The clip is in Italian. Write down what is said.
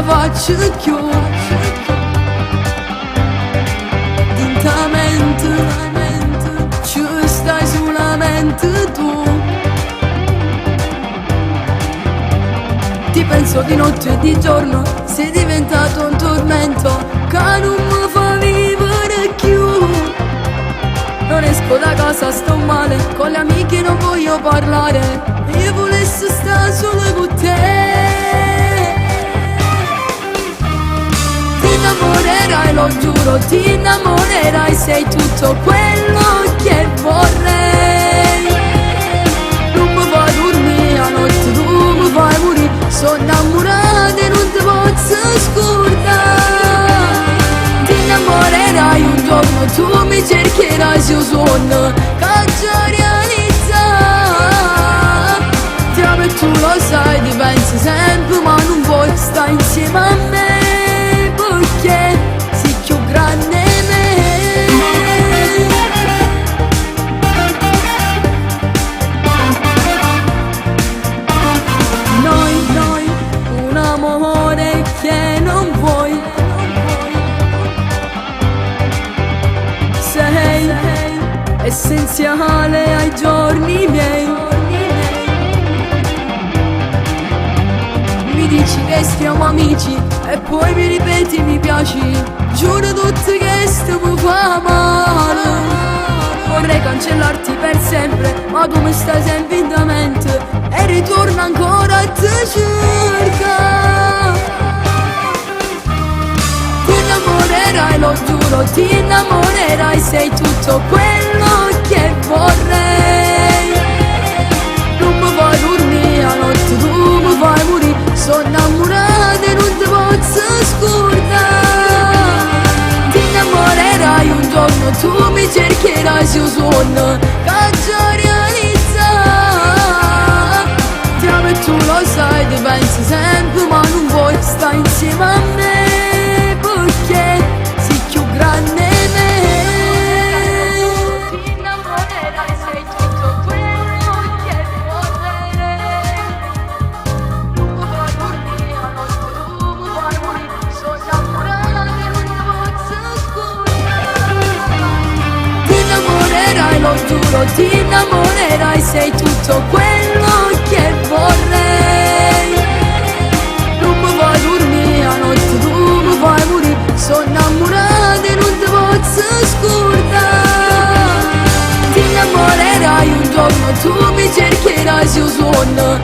la faccio più. Dintamente ci stai solamente tu. Ti penso di notte e di giorno, sei diventato un tormento che non mi fa vivere più. Non esco da casa, sto male, con le amiche non voglio parlare. Io volessi stare solo con te. Ti innamorerai, lo giuro, ti innamorerai. Sei tutto quello che vorrei. Non mi fai dormire a notte, tu mi fai morire. Sono innamorata e non ti posso scordare. Ti innamorerai un giorno, tu mi cercherai se io sono che già realizza. Ti amo e tu lo sai, ti pensi sempre ma non vuoi stare insieme a me, perché sei più grande me. Noi, un amore che non vuoi. Sei essenziale ai giorni miei. Mi dici che stiamo amici e poi mi ripeti mi piaci. Giuro tutti che sto mi fa male. Vorrei cancellarti per sempre, ma tu mi stai sempre in mente e ritorno ancora a te cerca. Ti innamorerai, lo giuro, ti innamorerai. Sei tutto quello che vorrei. Non mi fai dormire a notte, tu mi fai morire. Sono innamorata e non ti posso scordare. Ti innamorerai un giorno, tu mi cercherai se io sono che già realizza. Ti amo e tu lo sai, ti pensi sempre ma non vuoi stare insieme a me, perché sei più grande me. Ti innamorerai, sei tutto quello che vorrei. Non mi fai dormire a notte, tu mi fai morire. Sono innamorata e non ti posso scordare. Ti innamorerai, lo giuro, ti innamorerai. Sei tutto quello che vorrei. Non mi fai dormire a notte, tu mi fai morire. Sono innamorata e non ti posso scordare. Ti innamorerai un giorno, tu mi cercherai se io sono